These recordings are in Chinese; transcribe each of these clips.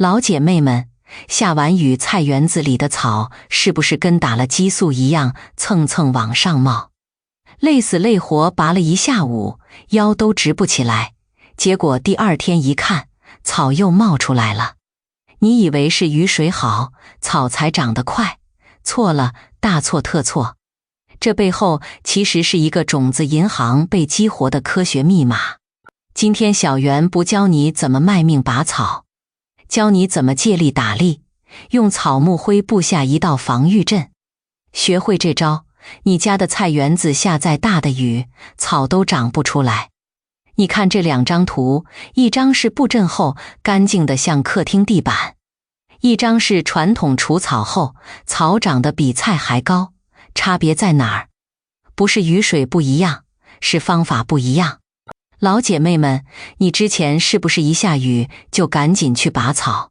老姐妹们，下完雨菜园子里的草是不是跟打了激素一样蹭蹭往上冒？累死累活拔了一下午，腰都直不起来，结果第二天一看，草又冒出来了。你以为是雨水好，草才长得快，错了，大错特错。这背后其实是一个种子银行被激活的科学密码。今天小袁不教你怎么卖命拔草，教你怎么借力打力，用草木灰布下一道防御阵。学会这招，你家的菜园子下再大的雨，草都长不出来。你看这两张图，一张是布阵后干净的像客厅地板，一张是传统除草后草长得比菜还高。差别在哪儿？不是雨水不一样，是方法不一样。老姐妹们，你之前是不是一下雨就赶紧去拔草？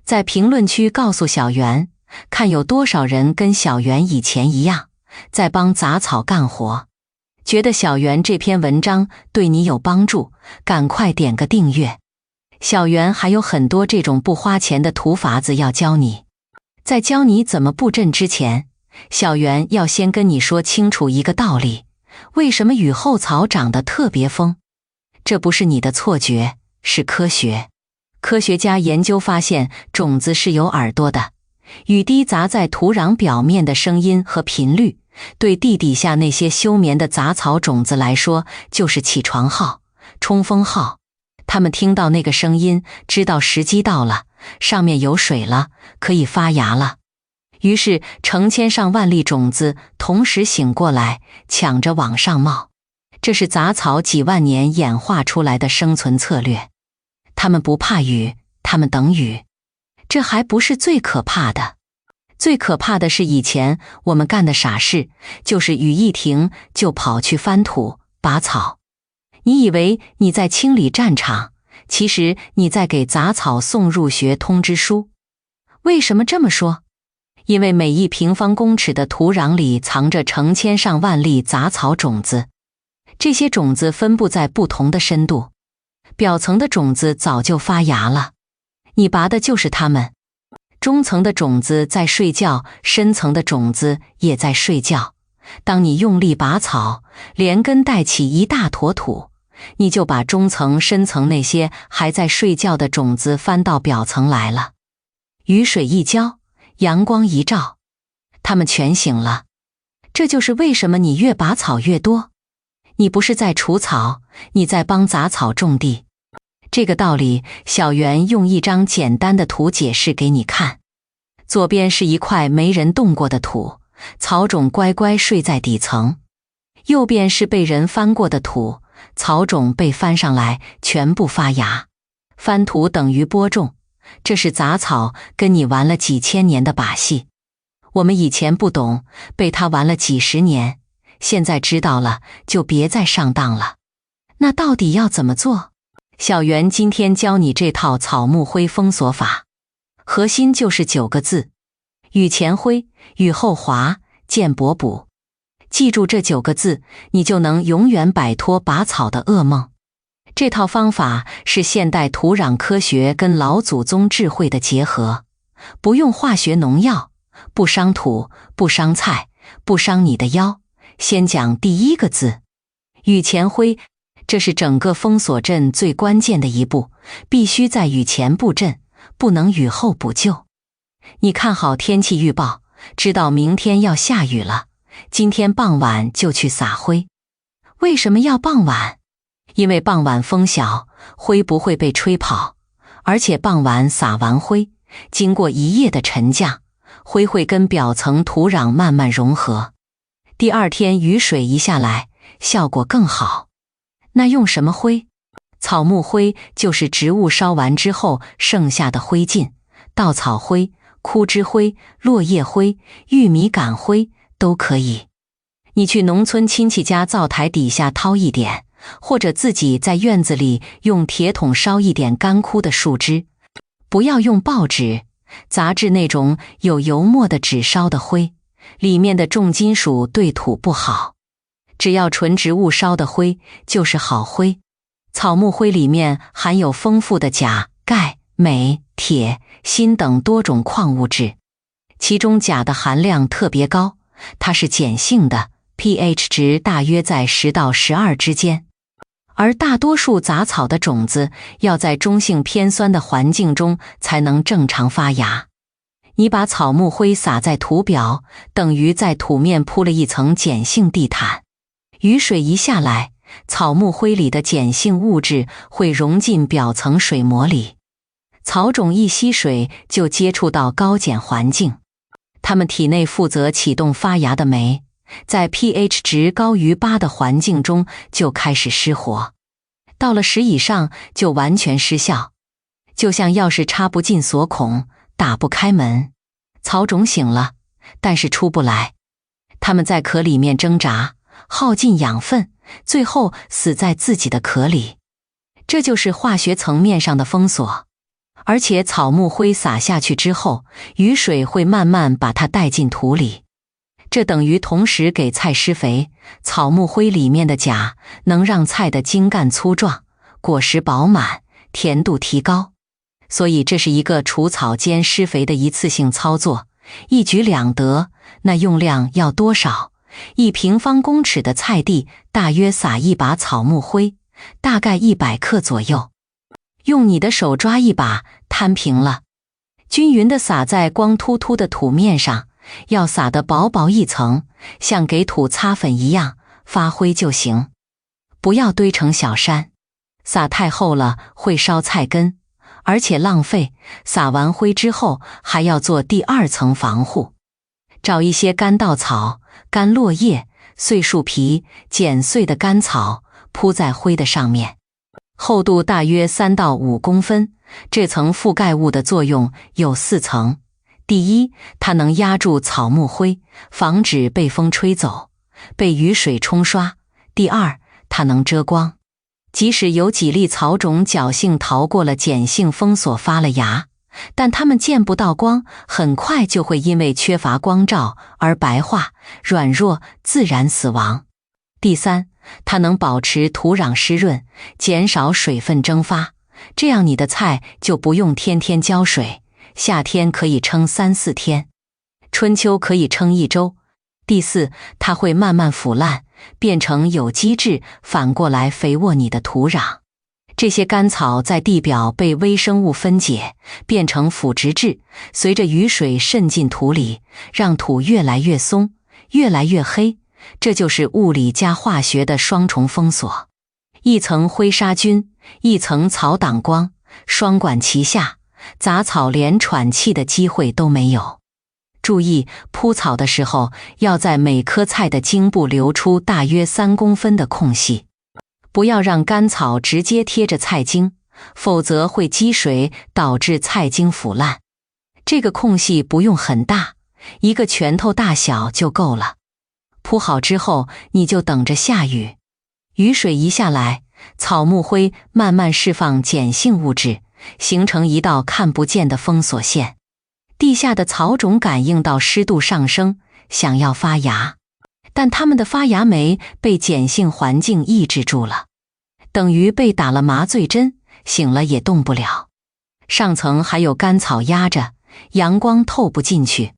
在评论区告诉小袁，看有多少人跟小袁以前一样，在帮杂草干活。觉得小袁这篇文章对你有帮助，赶快点个订阅。小袁还有很多这种不花钱的土法子要教你。在教你怎么布阵之前，小袁要先跟你说清楚一个道理：为什么雨后草长得特别疯？这不是你的错觉，是科学。科学家研究发现，种子是有耳朵的，雨滴砸在土壤表面的声音和频率，对地底下那些休眠的杂草种子来说，就是起床号、冲锋号。它们听到那个声音，知道时机到了，上面有水了，可以发芽了。于是成千上万粒种子同时醒过来，抢着往上冒。这是杂草几万年演化出来的生存策略。它们不怕雨，它们等雨。这还不是最可怕的。最可怕的是以前我们干的傻事，就是雨一停就跑去翻土、拔草。你以为你在清理战场，其实你在给杂草送入学通知书。为什么这么说？因为每1平方公尺的土壤里藏着成千上万粒杂草种子，这些种子分布在不同的深度，表层的种子早就发芽了，你拔的就是它们。中层的种子在睡觉，深层的种子也在睡觉。当你用力拔草，连根带起一大坨土，你就把中层、深层那些还在睡觉的种子翻到表层来了。雨水一浇，阳光一照，它们全醒了。这就是为什么你越拔草越多。你不是在除草，你在帮杂草种地。这个道理，小袁用一张简单的图解释给你看。左边是一块没人动过的土，草种乖乖睡在底层。右边是被人翻过的土，草种被翻上来，全部发芽。翻土等于播种，这是杂草跟你玩了几千年的把戏。我们以前不懂，被他玩了几十年，现在知道了，就别再上当了。那到底要怎么做？小袁今天教你这套草木灰封锁法，核心就是9个字：雨前灰，雨后滑，见补补。记住这9个字，你就能永远摆脱拔草的噩梦。这套方法是现代土壤科学跟老祖宗智慧的结合，不用化学农药，不伤土，不伤菜，不伤你的腰。先讲第1个字，雨前灰。这是整个封锁阵最关键的一步，必须在雨前布阵，不能雨后补救。你看好天气预报，知道明天要下雨了，今天傍晚就去撒灰。为什么要傍晚？因为傍晚风小，灰不会被吹跑，而且傍晚撒完灰，经过一夜的沉降，灰会跟表层土壤慢慢融合。第2天雨水一下来，效果更好。那用什么灰？草木灰就是植物烧完之后剩下的灰烬，稻草灰、枯枝灰、落叶灰、玉米杆灰都可以。你去农村亲戚家灶台底下掏一点，或者自己在院子里用铁桶烧一点干枯的树枝。不要用报纸、杂志那种有油墨的纸烧的灰，里面的重金属对土不好。只要纯植物烧的灰就是好灰。草木灰里面含有丰富的钾、钙、镁、铁、锌等多种矿物质，其中钾的含量特别高，它是碱性的， pH 值大约在10到12之间。而大多数杂草的种子要在中性偏酸的环境中才能正常发芽。你把草木灰撒在土表，等于在土面铺了一层碱性地毯。雨水一下来，草木灰里的碱性物质会融进表层水膜里，草种一吸水就接触到高碱环境，它们体内负责启动发芽的酶，在 pH 值高于8的环境中就开始失活，到了10以上就完全失效，就像钥匙插不进锁孔，打不开门。草种醒了，但是出不来，它们在壳里面挣扎，耗尽养分，最后死在自己的壳里。这就是化学层面上的封锁。而且草木灰撒下去之后，雨水会慢慢把它带进土里，这等于同时给菜施肥。草木灰里面的钾能让菜的茎干粗壮，果实饱满，甜度提高。所以这是一个除草兼施肥的一次性操作，一举两得。那用量要多少？1平方公尺的菜地大约撒一把草木灰，大概100克左右。用你的手抓一把，摊平了，均匀地撒在光秃秃的土面上，要撒得薄薄一层，像给土擦粉一样，发灰就行。不要堆成小山，撒太厚了会烧菜根，而且浪费。撒完灰之后还要做第2层防护，找一些干稻草、干落叶、碎树皮、剪碎的干草铺在灰的上面，厚度大约3到5公分。这层覆盖物的作用有4层。第一，它能压住草木灰，防止被风吹走，被雨水冲刷。第二，它能遮光，即使有几粒草种侥幸逃过了碱性封锁发了芽，但它们见不到光，很快就会因为缺乏光照而白化、软弱，自然死亡。第三，它能保持土壤湿润，减少水分蒸发，这样你的菜就不用天天浇水，夏天可以撑3、4天，春秋可以撑1周。第四，它会慢慢腐烂，变成有机质，反过来肥沃你的土壤。这些干草在地表被微生物分解，变成腐殖质，随着雨水渗进土里，让土越来越松，越来越黑。这就是物理加化学的双重封锁，一层灰杀菌，一层草挡光，双管齐下，杂草连喘气的机会都没有。注意，铺草的时候要在每棵菜的茎部留出大约3公分的空隙，不要让干草直接贴着菜茎，否则会积水导致菜茎腐烂。这个空隙不用很大，1个拳头大小就够了。铺好之后，你就等着下雨。雨水一下来，草木灰慢慢释放碱性物质，形成一道看不见的封锁线。地下的草种感应到湿度上升，想要发芽，但它们的发芽酶被碱性环境抑制住了，等于被打了麻醉针，醒了也动不了。上层还有干草压着，阳光透不进去，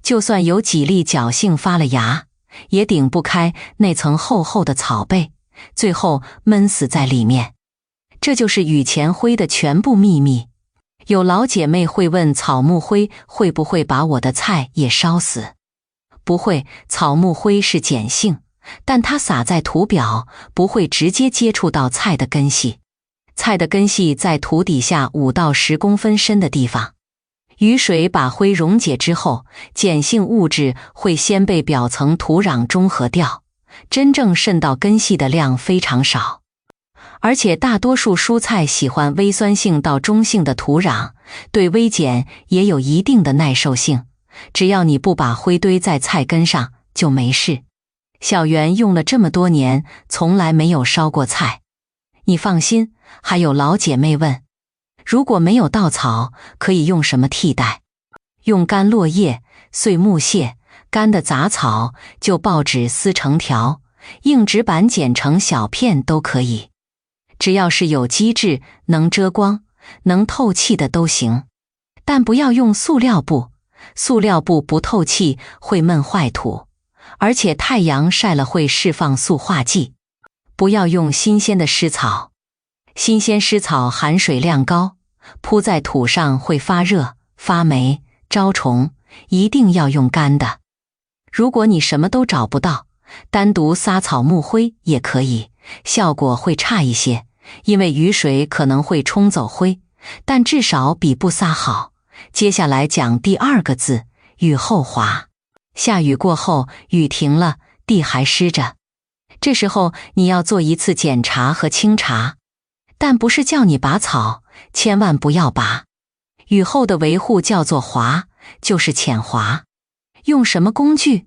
就算有几粒侥幸发了芽，也顶不开那层厚厚的草被，最后闷死在里面。这就是雨前灰的全部秘密。有老姐妹会问，草木灰会不会把我的菜也烧死？不会，草木灰是碱性，但它撒在土表，不会直接接触到菜的根系。菜的根系在土底下5到10公分深的地方。雨水把灰溶解之后，碱性物质会先被表层土壤中和掉，真正渗到根系的量非常少。而且大多数蔬菜喜欢微酸性到中性的土壤，对微碱也有一定的耐受性，只要你不把灰堆在菜根上就没事。小袁用了这么多年，从来没有烧过菜。你放心。还有老姐妹问，如果没有稻草，可以用什么替代？用干落叶、碎木屑、干的杂草，就报纸撕成条，硬纸板剪成小片都可以。只要是有机质，能遮光，能透气的都行，但不要用塑料布，塑料布不透气会闷坏土，而且太阳晒了会释放塑化剂。不要用新鲜的湿草，新鲜湿草含水量高，铺在土上会发热、发霉、招虫，一定要用干的。如果你什么都找不到，单独撒草木灰也可以，效果会差一些，因为雨水可能会冲走灰，但至少比不撒好。接下来讲第2个字，雨后滑。下雨过后，雨停了，地还湿着，这时候你要做一次检查和清查，但不是叫你拔草，千万不要拔。雨后的维护叫做滑，就是浅滑。用什么工具？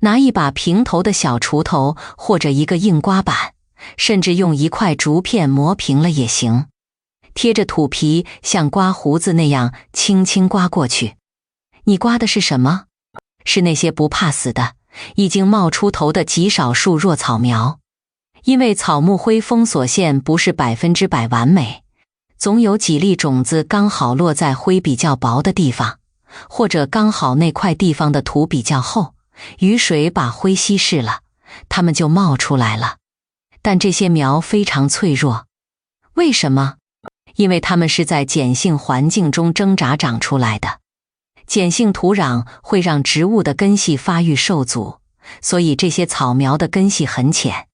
拿一把平头的小锄头或者一个硬刮板，甚至用一块竹片磨平了也行。贴着土皮像刮胡子那样轻轻刮过去。你刮的是什么？是那些不怕死的，已经冒出头的极少数弱草苗。因为草木灰封锁线不是100%完美，总有几粒种子刚好落在灰比较薄的地方，或者刚好那块地方的土比较厚，雨水把灰稀释了，它们就冒出来了。但这些苗非常脆弱。为什么？因为它们是在碱性环境中挣扎长出来的。碱性土壤会让植物的根系发育受阻，所以这些草苗的根系很浅，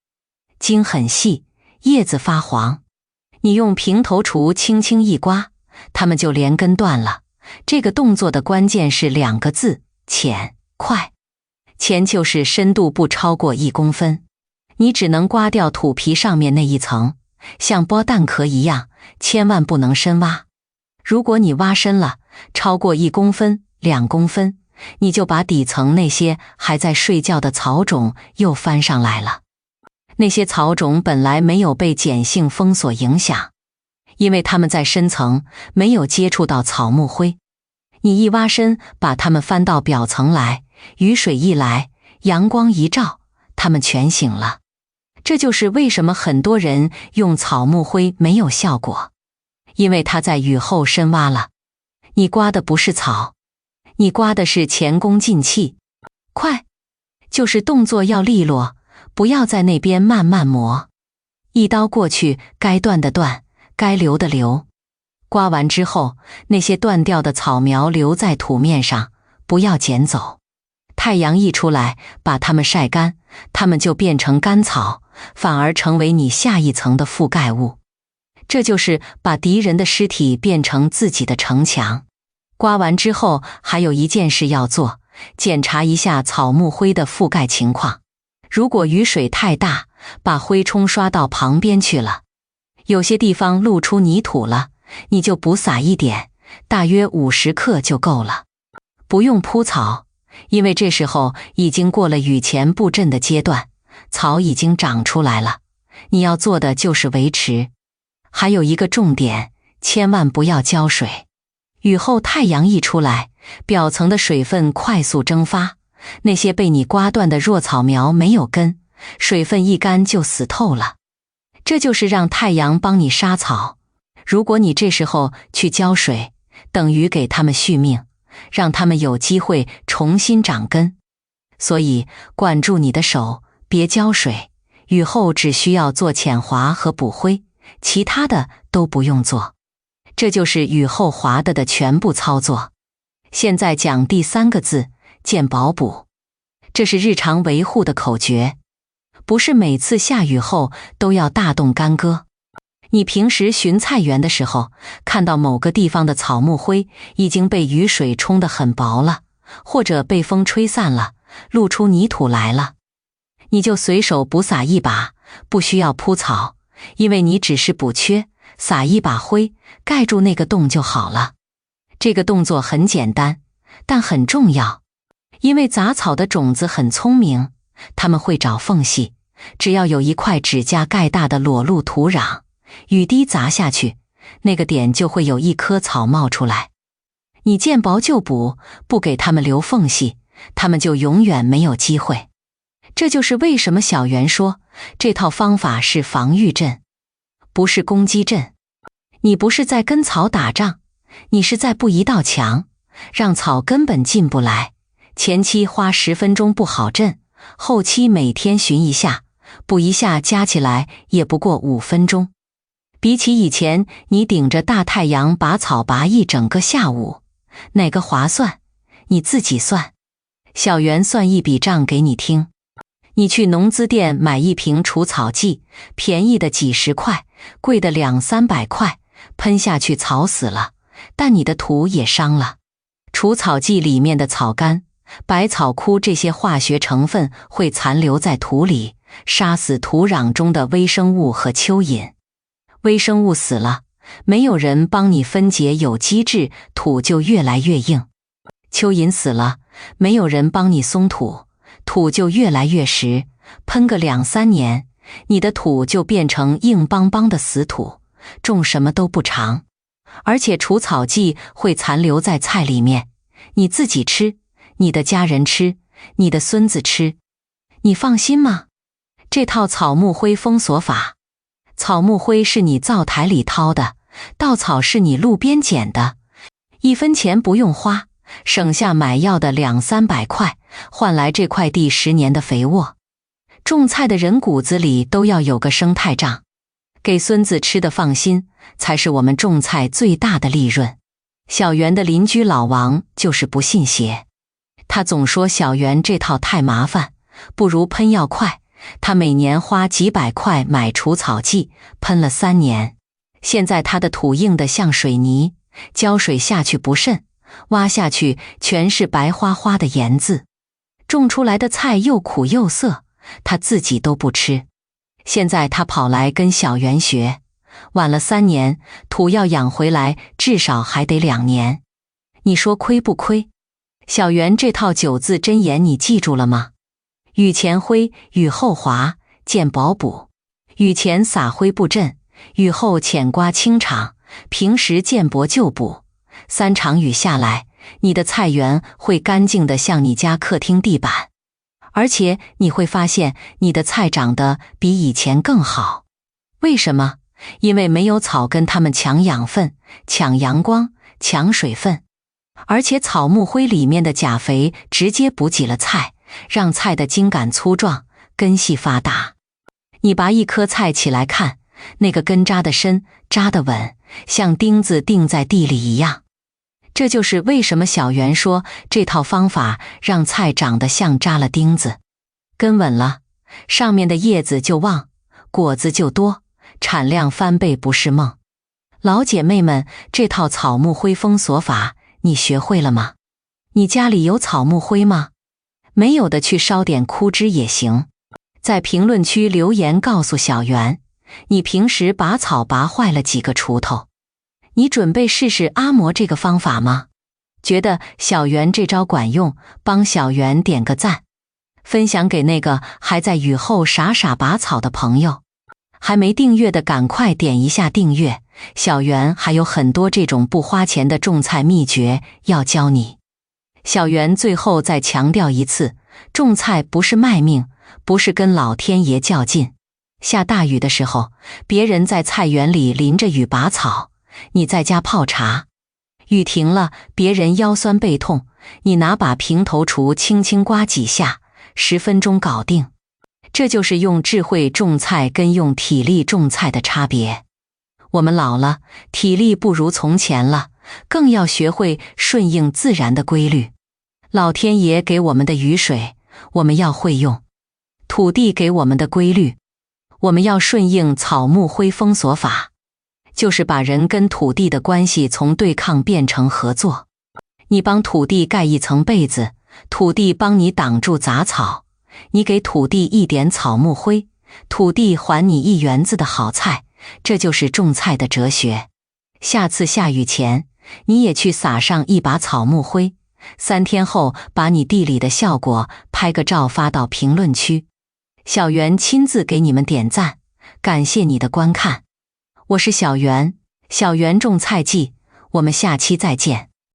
茎很细，叶子发黄。你用平头锄轻轻一刮，它们就连根断了。这个动作的关键是2个字：浅、快。浅就是深度不超过1公分，你只能刮掉土皮上面那一层，像剥蛋壳一样，千万不能深挖。如果你挖深了，超过1公分、2公分，你就把底层那些还在睡觉的草种又翻上来了。那些草种本来没有被碱性封锁影响，因为它们在深层没有接触到草木灰。你一挖深，把它们翻到表层来，雨水一来，阳光一照，它们全醒了。这就是为什么很多人用草木灰没有效果，因为它在雨后深挖了。你刮的不是草，你刮的是前功尽弃。快，就是动作要利落，不要在那边慢慢磨，一刀过去，该断的断，该留的留。刮完之后，那些断掉的草苗留在土面上，不要捡走。太阳一出来，把它们晒干，它们就变成干草，反而成为你下一层的覆盖物。这就是把敌人的尸体变成自己的城墙。刮完之后，还有一件事要做，检查一下草木灰的覆盖情况。如果雨水太大，把灰冲刷到旁边去了，有些地方露出泥土了，你就补撒一点，大约50克就够了。不用铺草，因为这时候已经过了雨前布阵的阶段，草已经长出来了。你要做的就是维持。还有一个重点，千万不要浇水。雨后太阳一出来，表层的水分快速蒸发，那些被你刮断的弱草苗没有根，水分一干就死透了。这就是让太阳帮你杀草。如果你这时候去浇水，等于给它们续命，让它们有机会重新长根。所以管住你的手，别浇水。雨后只需要做浅滑和补灰，其他的都不用做。这就是雨后滑的全部操作。现在讲第3个字，见保补。这是日常维护的口诀，不是每次下雨后都要大动干戈。你平时巡菜园的时候，看到某个地方的草木灰已经被雨水冲得很薄了，或者被风吹散了，露出泥土来了，你就随手补撒一把，不需要铺草，因为你只是补缺，撒一把灰，盖住那个洞就好了。这个动作很简单，但很重要，因为杂草的种子很聪明，它们会找缝隙，只要有一块指甲盖大的裸露土壤，雨滴砸下去，那个点就会有一棵草冒出来。你见薄就补，不给它们留缝隙，它们就永远没有机会。这就是为什么小袁说，这套方法是防御阵，不是攻击阵。你不是在跟草打仗，你是在布一道墙，让草根本进不来。前期花10分钟布好阵，后期每天巡一下，补一下，加起来也不过5分钟。比起以前你顶着大太阳拔草拔一整个下午，哪个划算？你自己算。小袁算一笔账给你听。你去农资店买一瓶除草剂，便宜的几十块，贵的200-300块，喷下去草死了，但你的土也伤了。除草剂里面的草苷、百草枯这些化学成分会残留在土里，杀死土壤中的微生物和蚯蚓。微生物死了，没有人帮你分解有机质，土就越来越硬。蚯蚓死了，没有人帮你松土，土就越来越实。喷个2-3年，你的土就变成硬邦邦的死土，种什么都不长。而且除草剂会残留在菜里面，你自己吃，你的家人吃，你的孙子吃，你放心吗？这套草木灰封锁法，草木灰是你灶台里掏的，稻草是你路边捡的，1分钱不用花，省下买药的200-300块，换来这块地10年的肥沃。种菜的人骨子里都要有个生态账，给孙子吃的放心，才是我们种菜最大的利润。小袁的邻居老王就是不信邪，他总说小袁这套太麻烦，不如喷药快。他每年花几百块买除草剂，喷了3年。现在他的土硬得像水泥，浇水下去不渗，挖下去全是白花花的盐渍。种出来的菜又苦又涩，他自己都不吃。现在他跑来跟小袁学，晚了3年，土要养回来至少还得2年。你说亏不亏？小袁这套9字真言你记住了吗？雨前灰，雨后滑，见饱补；雨前撒灰布阵，雨后浅刮清场，平时见薄就补。3场雨下来，你的菜园会干净的像你家客厅地板，而且你会发现你的菜长得比以前更好。为什么？因为没有草跟它们抢养分、抢阳光、抢水分，而且草木灰里面的钾肥直接补给了菜，让菜的茎秆粗壮，根系发达。你拔一颗菜起来看，那个根扎得深，扎得稳，像钉子钉在地里一样。这就是为什么小袁说这套方法让菜长得像扎了钉子。根稳了，上面的叶子就旺，果子就多，产量翻倍不是梦。老姐妹们，这套草木灰封锁法你学会了吗？你家里有草木灰吗？没有的去烧点枯枝也行。在评论区留言告诉小袁，你平时拔草拔坏了几个锄头？你准备试试阿嬷这个方法吗？觉得小袁这招管用，帮小袁点个赞，分享给那个还在雨后傻傻拔草的朋友。还没订阅的赶快点一下订阅，小袁还有很多这种不花钱的种菜秘诀要教你。小袁最后再强调一次，种菜不是卖命，不是跟老天爷较劲。下大雨的时候，别人在菜园里淋着雨拔草，你在家泡茶。雨停了，别人腰酸背痛，你拿把平头锄轻轻刮几下，10分钟搞定。这就是用智慧种菜跟用体力种菜的差别。我们老了，体力不如从前了，更要学会顺应自然的规律。老天爷给我们的雨水，我们要会用；土地给我们的规律，我们要顺应。草木灰封锁法，就是把人跟土地的关系从对抗变成合作。你帮土地盖一层被子，土地帮你挡住杂草；你给土地一点草木灰，土地还你1园子的好菜。这就是种菜的哲学。下次下雨前，你也去撒上一把草木灰，3天后把你地里的效果拍个照发到评论区，小袁亲自给你们点赞，感谢你的观看。我是小袁，小袁种菜记，我们下期再见。